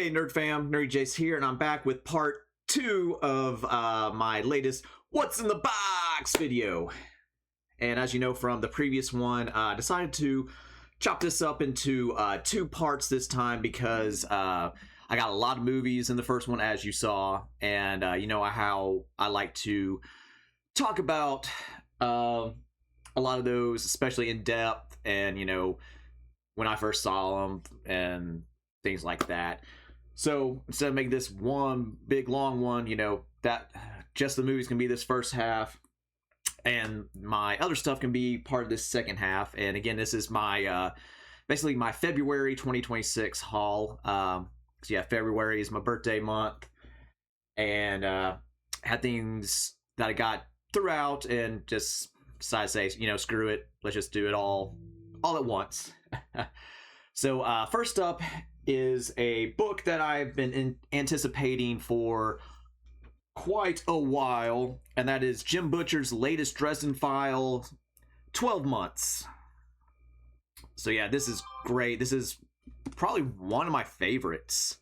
Hey Nerd Fam, Nerdy Jace here, and I'm back with part 2 of my latest What's in the Box video. And as you know from the previous one, I decided to chop this up into 2 parts this time because I got a lot of movies in the first one, as you saw, and you know how I like to talk about a lot of those, especially in depth, and you know, when I first saw them and things like that. So instead of making this one big long one, you know, that just the movies can be this first half, and my other stuff can be part of this second half. And again, this is my basically my February 2026 haul. So yeah, February is my birthday month, and had things that I got throughout, and just decided to say, you know, screw it, let's just do it all at once. So first up is a book that I've been anticipating for quite a while, and that is Jim Butcher's latest Dresden File, 12 Months. So yeah, this is great. This is probably one of my favorites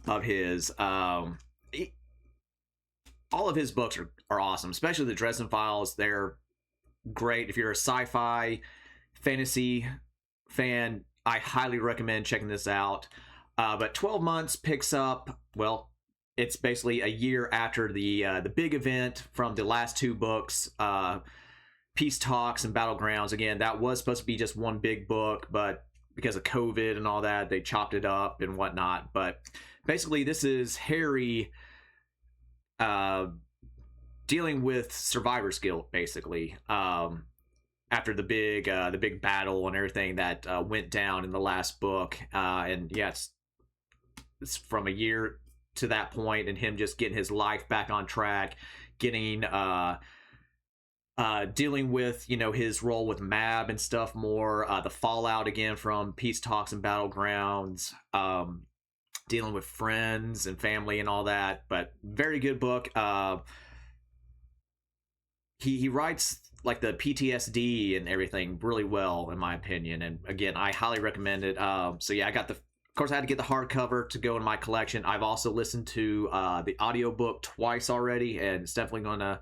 of his. All of his books are awesome, especially the Dresden Files. They're great. If you're a sci-fi fantasy fan, I highly recommend checking this out. But 12 Months picks up, well, it's basically a year after the big event from the last 2 books, Peace Talks and Battlegrounds. Again, that was supposed to be just one big book, but because of COVID and all that, they chopped it up and whatnot. But basically, this is Harry dealing with survivor's guilt, basically. After the big battle and everything that went down in the last book, and yeah, it's from a year to that point, and him just getting his life back on track, getting dealing with, you know, his role with Mab and stuff more, the fallout again from Peace Talks and Battlegrounds, dealing with friends and family and all that. But very good book. He writes like the PTSD and everything really well, in my opinion. And again, I highly recommend it. So yeah, of course, I had to get the hardcover to go in my collection. I've also listened to the audiobook twice already, and it's definitely going to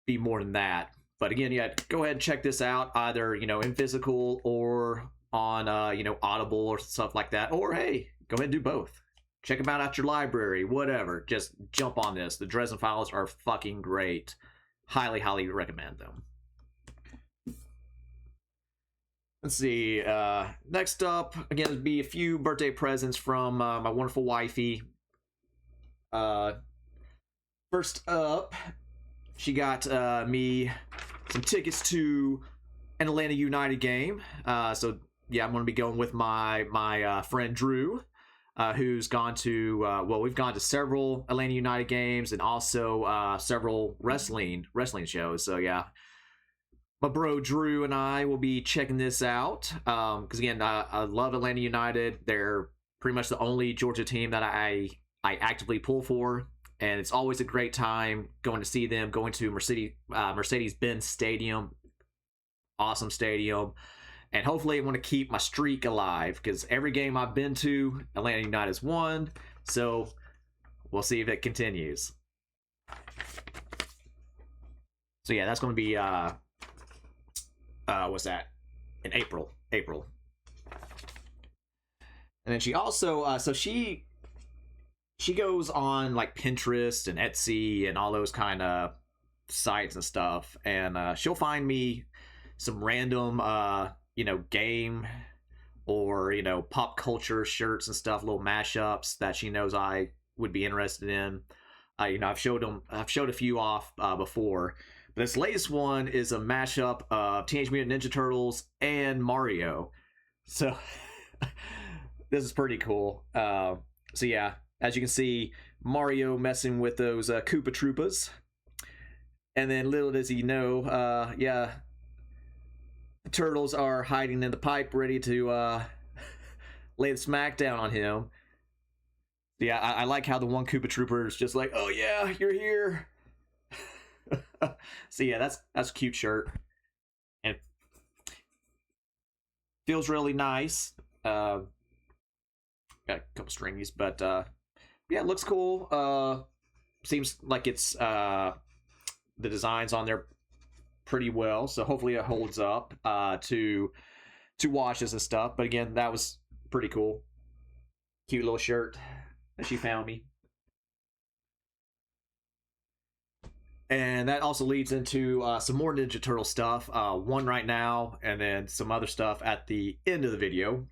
be more than that. But again, yeah, go ahead and check this out, either, you know, in physical or on, you know, Audible or stuff like that. Or hey, go ahead and do both. Check them out at your library, whatever. Just jump on this. The Dresden Files are fucking great. Highly, highly recommend them. Let's see. Next up, again, would be a few birthday presents from my wonderful wifey. First up, she got me some tickets to an Atlanta United game. So yeah, I'm going to be going with my friend Drew, who's gone to well, we've gone to several Atlanta United games and also several wrestling shows. So yeah, my bro Drew and I will be checking this out, because again, I love Atlanta United. They're pretty much the only Georgia team that I actively pull for, and it's always a great time going to see them, going to Mercedes-Benz Stadium. Awesome stadium. And hopefully I want to keep my streak alive, because every game I've been to, Atlanta United has won. So we'll see if it continues. So yeah, that's going to be what's that? In April. And then she also so she goes on like Pinterest and Etsy and all those kind of sites and stuff, and she'll find me some random you know, game or, you know, pop culture shirts and stuff, little mashups that she knows I would be interested in. You know, I've showed a few off before, but this latest one is a mashup of Teenage Mutant Ninja Turtles and Mario. So this is pretty cool. So yeah, as you can see, Mario messing with those Koopa Troopas, and then little does he know, yeah, the turtles are hiding in the pipe, ready to lay the smack down on him. Yeah, I like how the one Koopa Trooper is just like, oh yeah, you're here. So yeah, that's a cute shirt, and feels really nice. got a couple stringies, but yeah, it looks cool. Seems like it's the designs on there pretty well, so hopefully it holds up to washes and stuff. But again, that was pretty cool. Cute little shirt that she found me. And that also leads into some more Ninja Turtle stuff. One right now, and then some other stuff at the end of the video.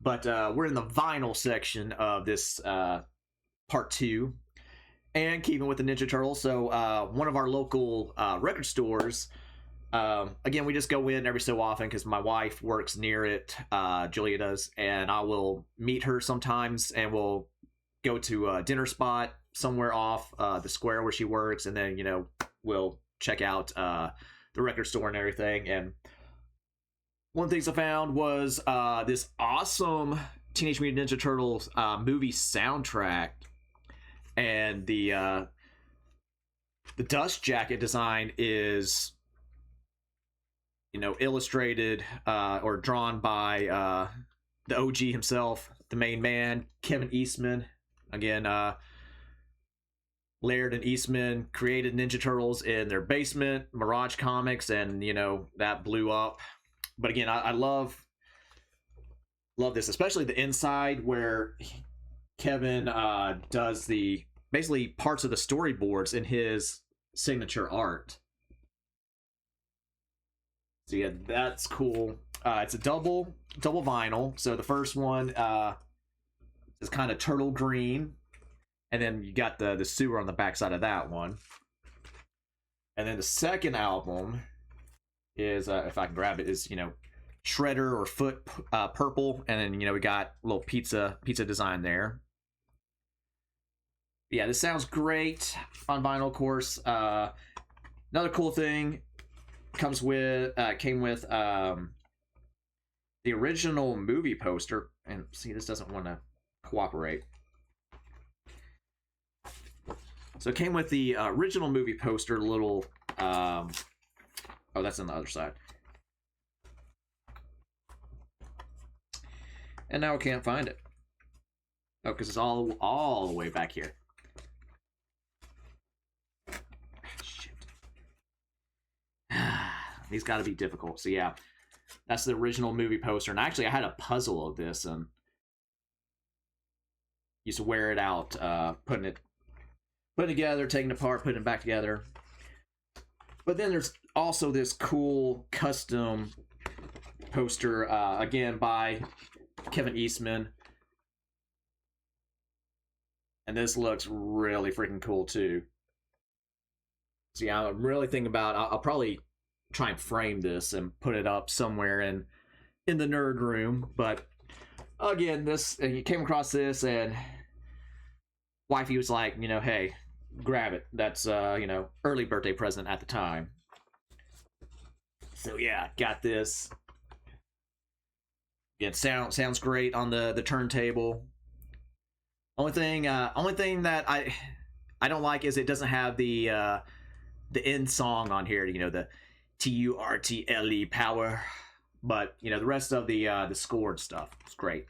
But we're in the vinyl section of this part 2. And keeping with the Ninja Turtles, so one of our local record stores, again, we just go in every so often because my wife works near it, Julia does, and I will meet her sometimes, and we'll go to a dinner spot somewhere off the square where she works, and then, you know, we'll check out the record store and everything. And one of the things I found was this awesome Teenage Mutant Ninja Turtles movie soundtrack, and the dust jacket design is, you know, illustrated or drawn by the OG himself, the main man, Kevin Eastman. Again, Laird and Eastman created Ninja Turtles in their basement, Mirage Comics, and, you know, that blew up. But again, I love this, especially the inside where Kevin does the basically parts of the storyboards in his signature art. So yeah, that's cool. It's a double vinyl. So the first one is kind of turtle green, and then you got the sewer on the backside of that one. And then the second album is, if I can grab it, is, you know, Shredder or Foot purple, and then, you know, we got a little pizza design there. Yeah, this sounds great on vinyl, of course. Another cool thing came with the original movie poster. And see, this doesn't want to cooperate. So it came with the original movie poster, little oh, that's on the other side. And now I can't find it. Oh, because it's all the way back here. Shit. These got to be difficult. So yeah, that's the original movie poster. And actually, I had a puzzle of this and used to wear it out, putting it together, taking it apart, putting it back together. But then there's also this cool custom poster, again by Kevin Eastman. And this looks really freaking cool too. So yeah, I'm really thinking about, I'll probably try and frame this and put it up somewhere in the nerd room. But again, this, you came across this, and wifey was like, you know, hey, grab it. That's you know, early birthday present at the time. So yeah, got this. Again, sounds great on the turntable. Only thing that I don't like is it doesn't have the end song on here. You know, the TURTLE power. But you know, the rest of the scored stuff is great.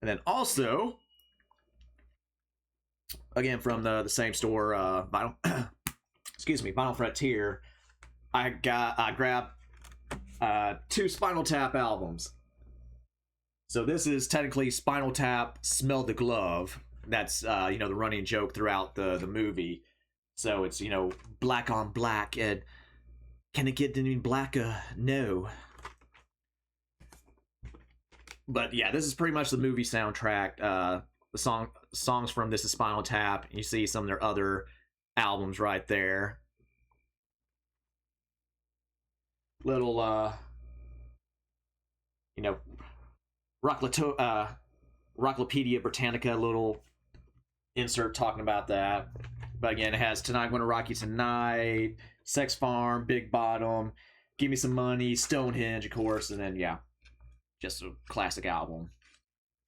And then also, again from the same store, Vinyl, excuse me, Vinyl Frontier, I grabbed 2 Spinal Tap albums. So this is technically Spinal Tap Smell the Glove. That's you know, the running joke throughout the movie. So it's, you know, black on black, and can it get any blacker? No. But yeah, this is pretty much the movie soundtrack. The songs from This Is Spinal Tap. You see some of their other albums right there. Little you know, Rocklopedia Britannica little insert talking about that. But again, it has Tonight I'm Gonna Rock You Tonight, Sex Farm, Big Bottom, Give Me Some Money, Stonehenge, of course, and then yeah, just a classic album.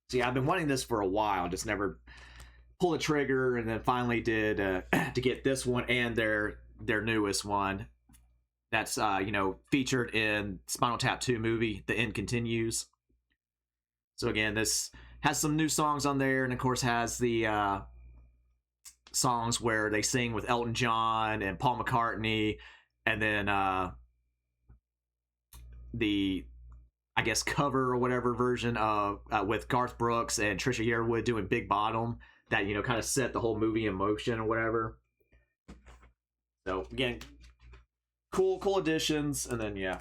See, I've been wanting this for a while, just never pulled the trigger, and then finally did to get this one and their newest one. That's you know, featured in Spinal Tap 2 movie, The End Continues. So again, this has some new songs on there, and of course has the songs where they sing with Elton John and Paul McCartney, and then the, I guess, cover or whatever version of with Garth Brooks and Trisha Yearwood doing Big Bottom, that, you know, kind of set the whole movie in motion or whatever. So again, cool additions, and then yeah,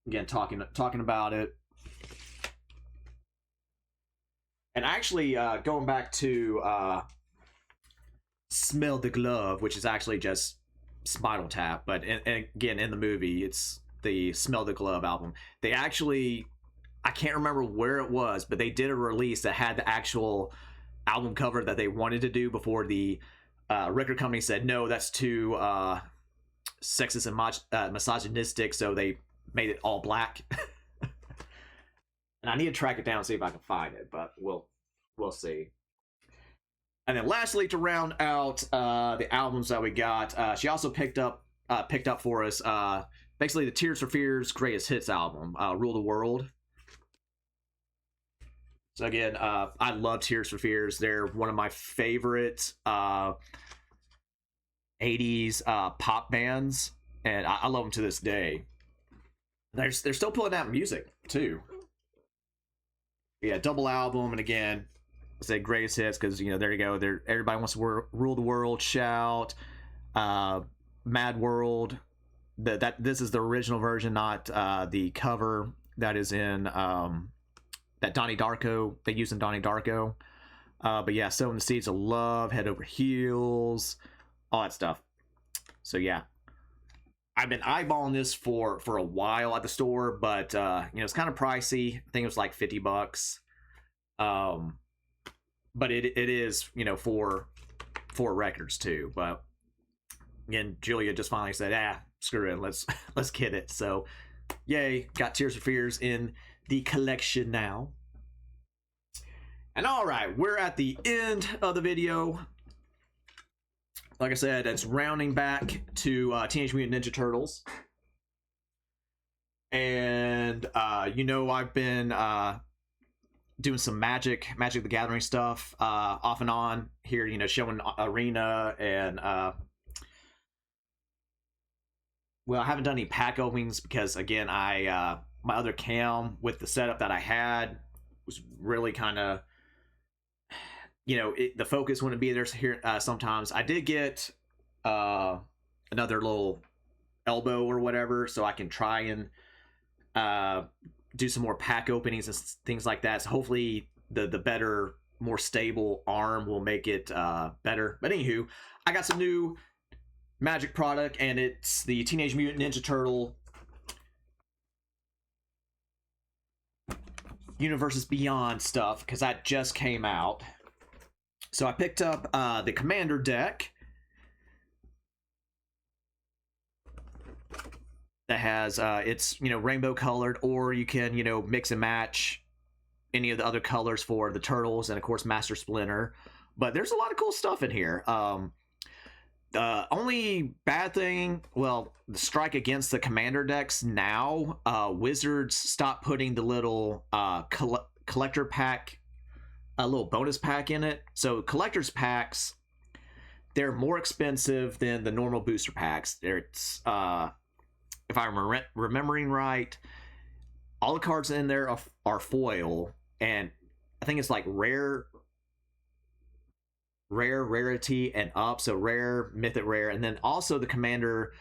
again talking about it. And actually, going back to Smell the Glove, which is actually just Spinal Tap, but and again, in the movie, it's the Smell the Glove album. They actually, I can't remember where it was, but they did a release that had the actual album cover that they wanted to do before the record company said, no, that's too sexist and misogynistic, so they made it all black. And I need to track it down and see if I can find it, but we'll see. And then lastly, to round out the albums that we got, she also picked up for us basically the Tears for Fears greatest hits album, Rule the World. So again, I love Tears for Fears. They're one of my favorite 80s pop bands, and I love them to this day. They're still putting out music too. Yeah, double album, and again, I say greatest hits because, you know, there you go. Everybody wants to rule the world. Shout, Mad World. This is the original version, not the cover that is in that Donnie Darko they use in Donnie Darko. But yeah, Sowing the Seeds of Love, Head Over Heels, all that stuff. So yeah, I've been eyeballing this for a while at the store, but you know, it's kind of pricey. I think it was like $50. But it is, you know, for records too. But again, Julia just finally said, screw it, let's get it. So yay, got Tears for Fears in the collection now. And all right, we're at the end of the video. Like I said, it's rounding back to Teenage Mutant Ninja Turtles. And you know, I've been doing some Magic the Gathering stuff off and on here, you know, showing Arena, and well, I haven't done any pack openings because, again, I my other cam with the setup that I had was really kind of, you know, the focus wouldn't be there here sometimes. I did get another little elbow or whatever, so I can try and do some more pack openings and things like that. So hopefully the better, more stable arm will make it better. But anywho, I got some new Magic product, and it's the Teenage Mutant Ninja Turtle Universes Beyond stuff, because that just came out. So I picked up the Commander deck that has it's, you know, rainbow colored, or you can, you know, mix and match any of the other colors for the Turtles, and of course Master Splinter. But there's a lot of cool stuff in here. The only bad thing, well, the strike against the Commander decks now, Wizards stopped putting the little collector pack, a little bonus pack in it. So collector's packs, they're more expensive than the normal booster packs. It's if I'm remembering right, all the cards in there are foil, and I think it's like rarity and up, so rare, mythic, rare, and then also the Commander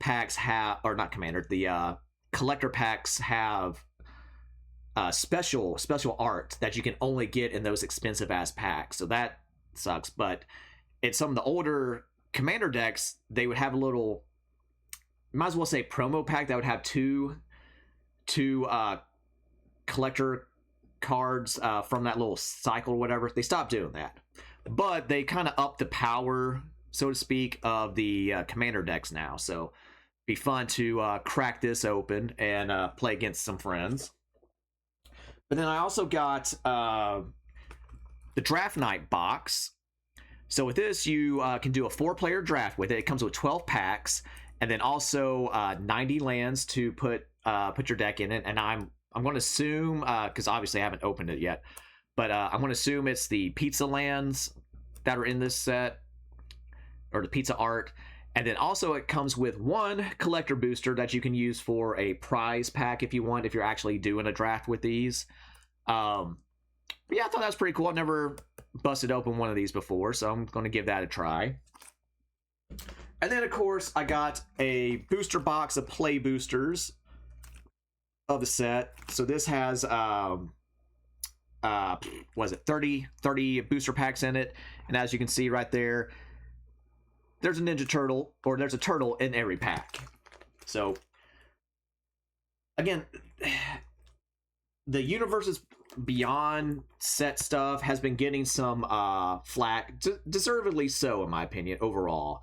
packs have, or not Commander, the collector packs have special art that you can only get in those expensive ass packs. So that sucks. But in some of the older Commander decks, they would have a little, might as well say promo pack that would have two collector cards from that little cycle or whatever. They stopped doing that, but they kind of upped the power, so to speak, of the Commander decks now. So be fun to crack this open and play against some friends. But then I also got the Draft Night box. So with this, you can do a 4-player draft with it. It comes with 12 packs, and then also 90 lands to put your deck in it. And I'm I'm going to assume, because obviously I haven't opened it yet, but I'm going to assume it's the pizza lands that are in this set, or the pizza art. And then also it comes with one collector booster that you can use for a prize pack if you want, if you're actually doing a draft with these. But yeah, I thought that was pretty cool. I've never busted open one of these before, so I'm going to give that a try. And then, of course, I got a booster box of play boosters of the set. So this has, was it 30 booster packs in it. And as you can see right there, there's a Ninja Turtle, or there's a turtle in every pack. So, again, the Universes Beyond set stuff has been getting some flack, deservedly so, in my opinion, overall.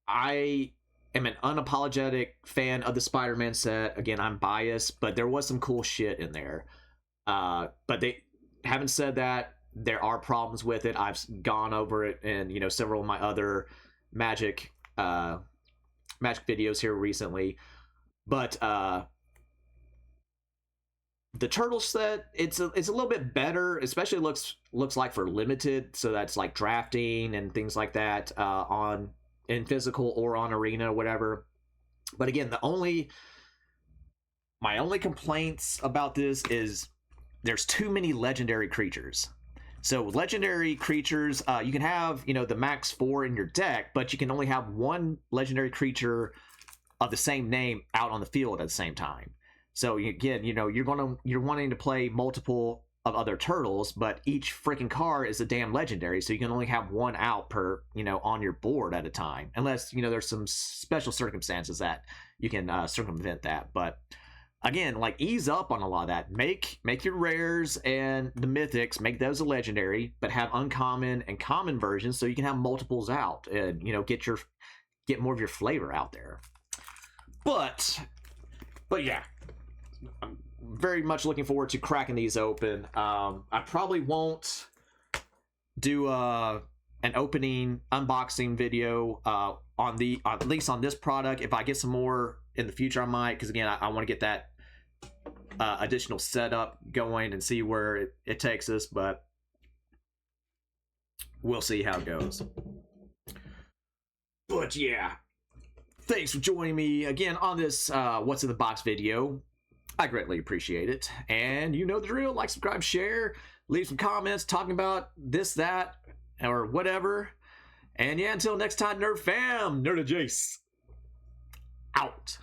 I am an unapologetic fan of the Spider-Man set. Again, I'm biased, but there was some cool shit in there. But they haven't said that. There are problems with it. I've gone over it in, you know, several of my other Magic videos here recently. But the turtle set, it's a little bit better, especially looks like for limited, so that's like drafting and things like that in physical or on arena or whatever. But again, my only complaints about this is there's too many legendary creatures. So legendary creatures, you can have, you know, the max 4 in your deck, but you can only have one legendary creature of the same name out on the field at the same time. So again, you know, you're wanting to play multiple of other turtles, but each freaking card is a damn legendary, so you can only have one out per, you know, on your board at a time, unless, you know, there's some special circumstances that you can circumvent that. But again, like, ease up on a lot of that. Make your rares and the mythics, make those a legendary, but have uncommon and common versions so you can have multiples out and, you know, get more of your flavor out there. But yeah, I'm very much looking forward to cracking these open. I probably won't do an opening unboxing video at least on this product. If I get some more in the future, I might, because again, I want to get that additional setup going and see where it takes us, but we'll see how it goes. But yeah, thanks for joining me again on this What's in the Box video. I greatly appreciate it. And you know the drill. Like, subscribe, share, leave some comments talking about this, that, or whatever. And yeah, until next time, Nerd Fam, Nerd Jace, out.